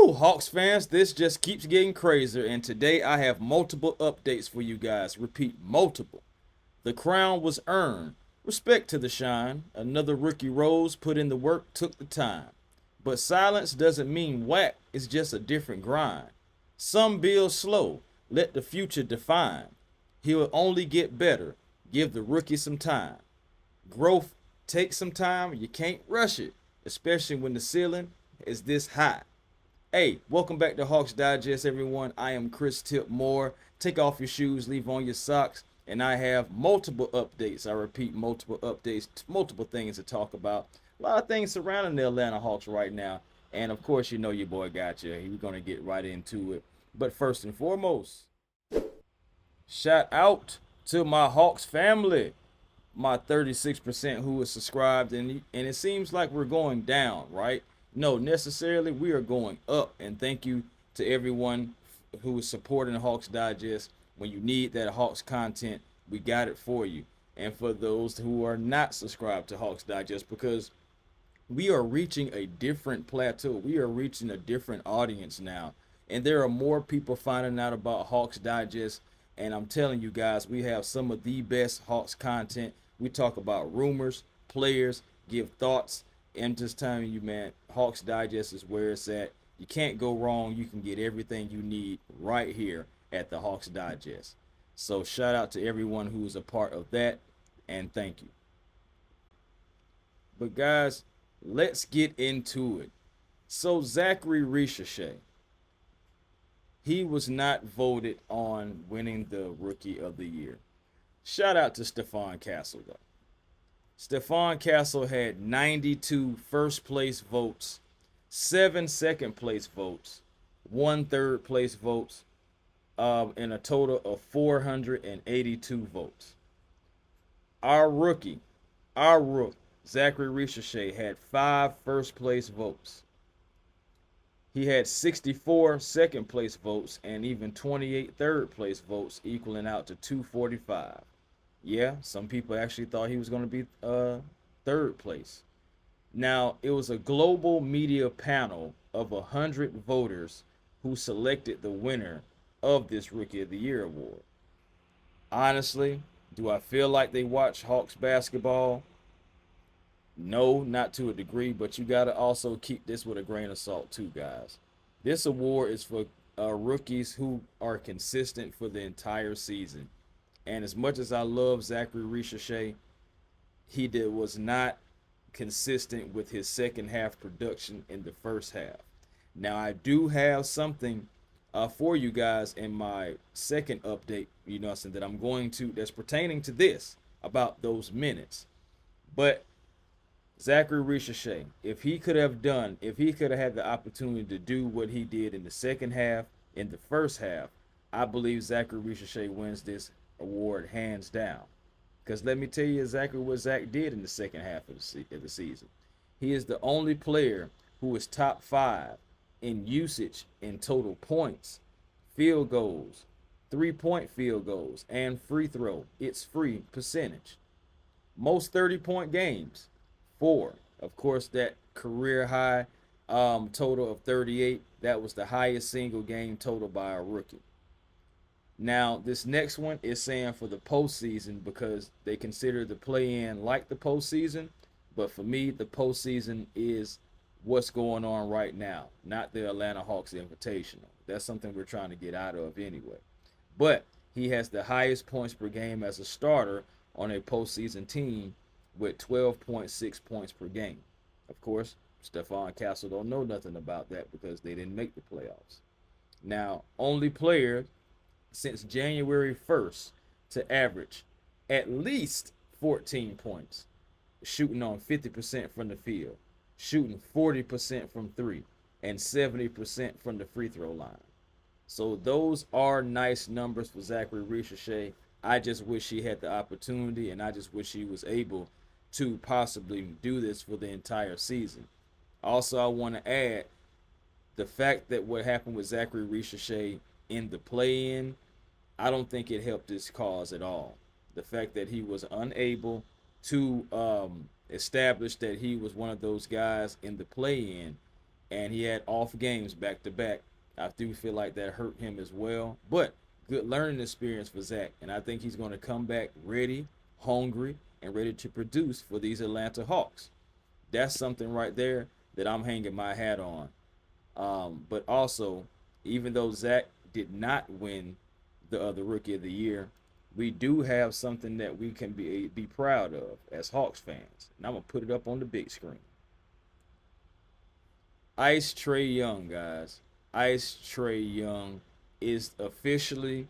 Woo, Hawks fans, this just keeps getting crazier, and today I have multiple updates for you guys. Repeat, multiple. The crown was earned. Respect to the shine. Another rookie rose, put in the work, took the time. But silence doesn't mean whack, it's just a different grind. Some build slow, let the future define. He'll only get better, give the rookie some time. Growth takes some time, you can't rush it, especially when the ceiling is this high. Hey, welcome back to Hawks Digest, everyone. I am Chris Tip Moore. Take off your shoes, leave on your socks, and I have multiple updates. I repeat, multiple updates, multiple things to talk about. A lot of things surrounding the Atlanta Hawks right now. And of course, you know your boy got you. He's going to get right into it. But first and foremost, shout out to my Hawks family, my 36% who is subscribed, and it seems like we're going down, right? No, necessarily we are going up, and thank you to everyone who is supporting Hawks Digest. When you need that Hawks content, we got it for you. And for those who are not subscribed to Hawks Digest, because we are reaching a different plateau, we are reaching a different audience now, and there are more people finding out about Hawks Digest. And I'm telling you guys, we have some of the best Hawks content. We talk about rumors, players, give thoughts. I'm just telling you, man, Hawks Digest is where it's at. You can't go wrong. You can get everything you need right here at the Hawks Digest. So shout out to everyone who's a part of that, and thank you. But guys, let's get into it. So Zachary Risacher, he was not voted on winning the Rookie of the Year. Shout out to Stephon Castle, though. Stephon Castle had 92 first place votes, 7 second place votes, 1 third place votes, in a total of 482 votes. Our rookie, Zachary Risacher, had 5 first place votes. He had 64 second place votes and even 28 third place votes, equaling out to 245. Yeah, some people actually thought he was going to be third place. Now, it was a global media panel of 100 voters who selected the winner of this Rookie of the Year award. Honestly, do I feel like they watch Hawks basketball? No, not to a degree, but you got to also keep this with a grain of salt too, guys. This award is for rookies who are consistent for the entire season. And as much as I love Zachary Risacher, was not consistent with his second half production in the first half. Now I do have something for you guys in my second update, that I'm going to that's pertaining to this about those minutes. But Zachary Risacher, if he could have had the opportunity to do what he did in the second half, in the first half, I believe Zachary Risacher wins this award hands down. Because let me tell you exactly what Zach did in the second half of the season. He is the only player who is top 5 in usage in total points, field goals, 3-point field goals, and free throw. It's free percentage. Most 30-point games, 4. Of course, that career high total of 38, that was the highest single game total by a rookie. Now, this next one is saying for the postseason because they consider the play-in like the postseason. But for me, the postseason is what's going on right now, not the Atlanta Hawks Invitational. That's something we're trying to get out of anyway. But he has the highest points per game as a starter on a postseason team with 12.6 points per game. Of course, Stephon Castle don't know nothing about that because they didn't make the playoffs. Now, only player since January 1st to average at least 14 points, shooting on 50% from the field, shooting 40% from 3, and 70% from the free throw line. So those are nice numbers for Zachary Risacher. I just wish he had the opportunity, and I just wish he was able to possibly do this for the entire season. Also, I want to add the fact that what happened with Zachary Risacher in the play-in, I don't think it helped his cause at all. The fact that he was unable to establish that he was one of those guys in the play-in and he had off games back to back. I do feel like that hurt him as well. But good learning experience for Zach, and I think he's going to come back ready, hungry, and ready to produce for these Atlanta Hawks. That's something right there that I'm hanging my hat on. But also, even though Zach did not win the other Rookie of the Year, we do have something that we can be proud of as Hawks fans. And I'm gonna put it up on the big screen. Ice Trae Young, guys. Ice Trae Young is officially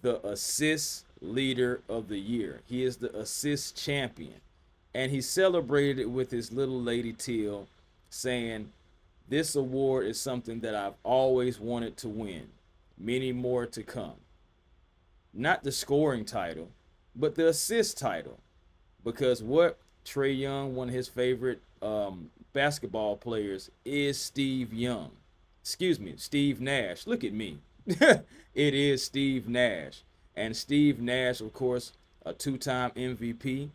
the assist leader of the year. He is the assist champion. And he celebrated it with his little lady Teal, saying, "This award is something that I've always wanted to win. Many more to come." Not the scoring title, but the assist title. Because what Trae Young, one of his favorite basketball players, is Steve Young. Excuse me, Steve Nash. Look at me. It is Steve Nash. And Steve Nash, of course, a two-time MVP.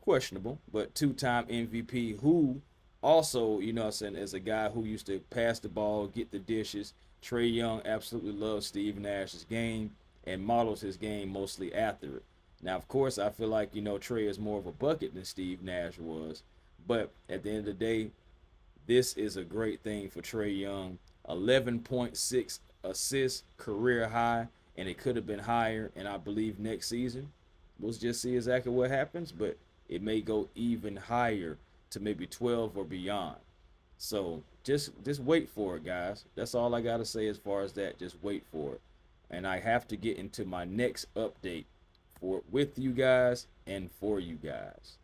Questionable, but two-time MVP who also, you know what I'm saying, as a guy who used to pass the ball, get the dishes. Trae Young absolutely loves Steve Nash's game and models his game mostly after it. Now, of course, I feel like, Trae is more of a bucket than Steve Nash was. But at the end of the day, this is a great thing for Trae Young. 11.6 assists, career high, and it could have been higher. And I believe next season, we'll just see exactly what happens. But it may go even higher to maybe 12 or beyond. So just wait for it, guys. That's all I got to say as far as that. Just wait for it. And I have to get into my next update with you guys and for you guys.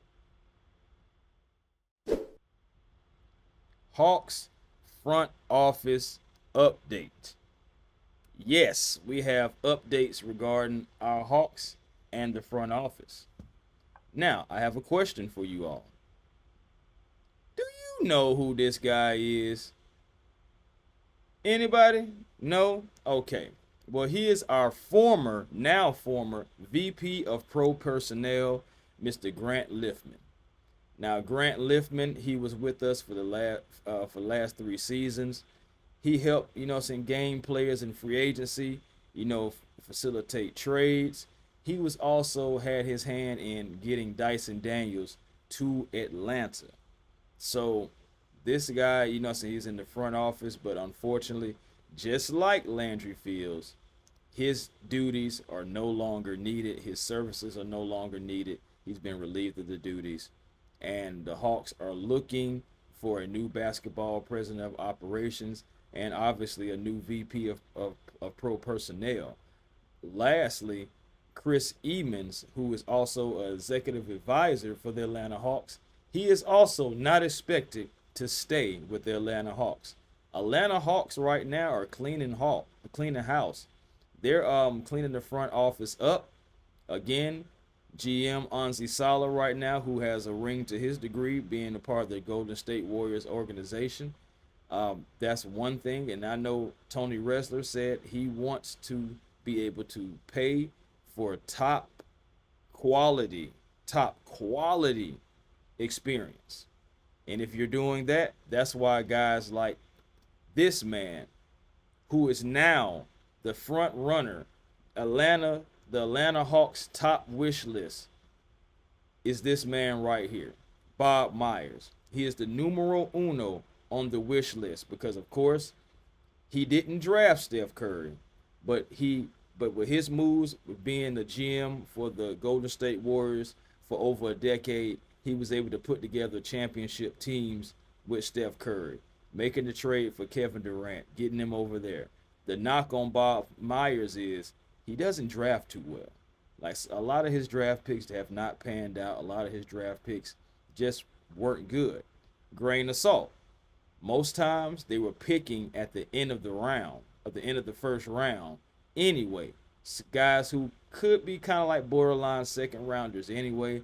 Hawks front office update. Yes, we have updates regarding our Hawks and the front office. Now, I have a question for you all. Do you know who this guy is? Anybody? No? Okay. Well, he is our now former VP of Pro Personnel, Mr. Grant Liffman. Now, Grant Liffman, he was with us for the last 3 seasons. He helped, game players in free agency, facilitate trades. He was also had his hand in getting Dyson Daniels to Atlanta. So this guy, he's in the front office, but unfortunately, just like Landry Fields, his duties are no longer needed. His services are no longer needed. He's been relieved of the duties. And the Hawks are looking for a new basketball president of operations and obviously a new VP of pro personnel. Lastly, Chris Emons, who is also an executive advisor for the Atlanta Hawks, he is also not expected to stay with the Atlanta Hawks. Atlanta Hawks right now are cleaning house. They're cleaning the front office up. Again, GM Anzi Sala right now, who has a ring to his degree, being a part of the Golden State Warriors organization. That's one thing. And I know Tony Ressler said he wants to be able to pay for top quality experience. And if you're doing that, that's why guys like this man, who is now the front runner, the Atlanta Hawks top wish list, is this man right here, Bob Myers. He is the numero uno on the wish list because, of course, he didn't draft Steph Curry, but with his moves, with being the GM for the Golden State Warriors for over a decade, he was able to put together championship teams with Steph Curry, making the trade for Kevin Durant, getting him over there. The knock on Bob Myers is he doesn't draft too well. Like a lot of his draft picks have not panned out. A lot of his draft picks just weren't good. Grain of salt. Most times they were picking at the end of the first round anyway. Guys who could be kind of like borderline second rounders anyway.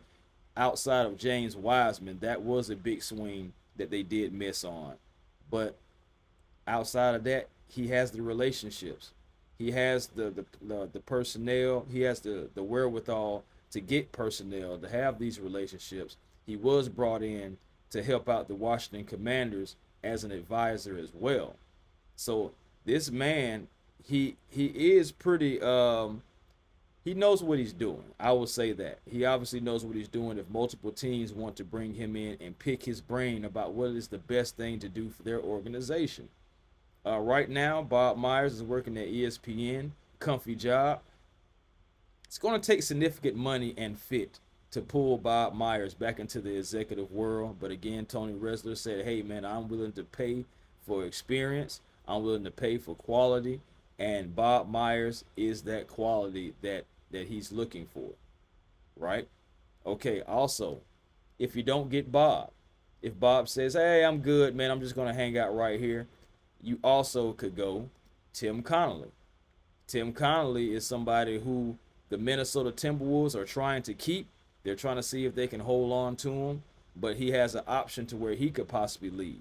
Outside of James Wiseman, that was a big swing that they did miss on. But outside of that, he has the relationships. He has the personnel. He has the wherewithal to get personnel, to have these relationships. He was brought in to help out the Washington Commanders as an advisor as well. So this man, he is pretty he knows what he's doing. I will say that. He obviously knows what he's doing if multiple teams want to bring him in and pick his brain about what is the best thing to do for their organization. Right now, Bob Myers is working at ESPN, comfy job. It's going to take significant money and fit to pull Bob Myers back into the executive world. But again, Tony Resler said, hey, man, I'm willing to pay for experience. I'm willing to pay for quality. And Bob Myers is that quality that he's looking for, right? Okay, also, if you don't get Bob, if Bob says, hey, I'm good, man, I'm just going to hang out right here, you also could go Tim Connolly. Tim Connolly is somebody who the Minnesota Timberwolves are trying to keep. They're trying to see if they can hold on to him, but he has an option to where he could possibly leave.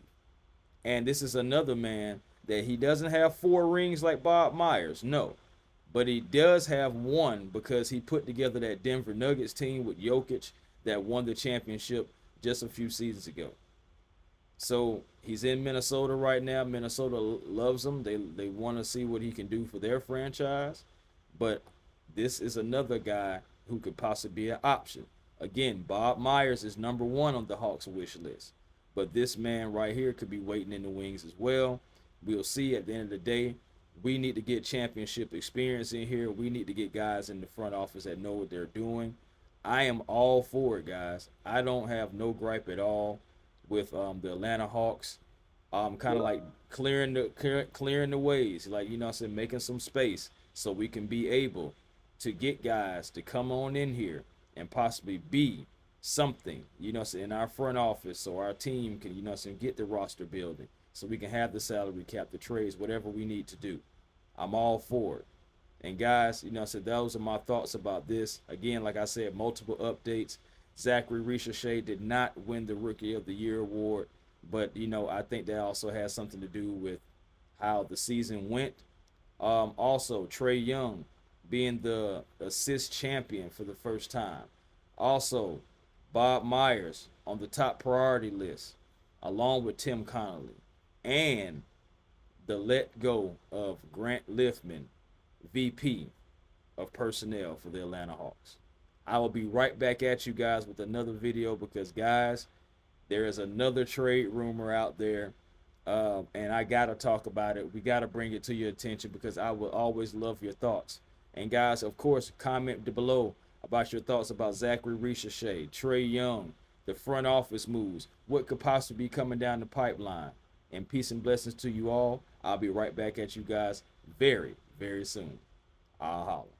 And this is another man that he doesn't have 4 rings like Bob Myers, no. But he does have one because he put together that Denver Nuggets team with Jokic that won the championship just a few seasons ago. So he's in Minnesota right now. Minnesota loves him. They want to see what he can do for their franchise. But this is another guy who could possibly be an option. Again, Bob Myers is number 1 on the Hawks wish list. But this man right here could be waiting in the wings as well. We'll see at the end of the day. We need to get championship experience in here. We need to get guys in the front office that know what they're doing. I am all for it, guys. I don't have no gripe at all with the Atlanta Hawks. Kind of like clearing the ways, like, you know what I'm saying, making some space so we can be able to get guys to come on in here and possibly be something, you know what I'm saying, in our front office, so our team can, you know what I'm saying, get the roster building, so we can have the salary cap, the trades, whatever we need to do. I'm all for it. And guys, you know, so those are my thoughts about this. Again, like I said, multiple updates. Zachary Risacher did not win the Rookie of the Year award, but you know, I think that also has something to do with how the season went. Also, Trae Young being the assist champion for the first time. Also, Bob Myers on the top priority list, along with Tim Connolly, and the let go of Grant Liffman, VP of personnel for the Atlanta Hawks. I will be right back at you guys with another video because, guys, there is another trade rumor out there, and I got to talk about it. We got to bring it to your attention because I will always love your thoughts. And, guys, of course, comment below about your thoughts about Zaccharie Risacher, Trae Young, the front office moves, what could possibly be coming down the pipeline. And peace and blessings to you all. I'll be right back at you guys very, very soon. I'll holler.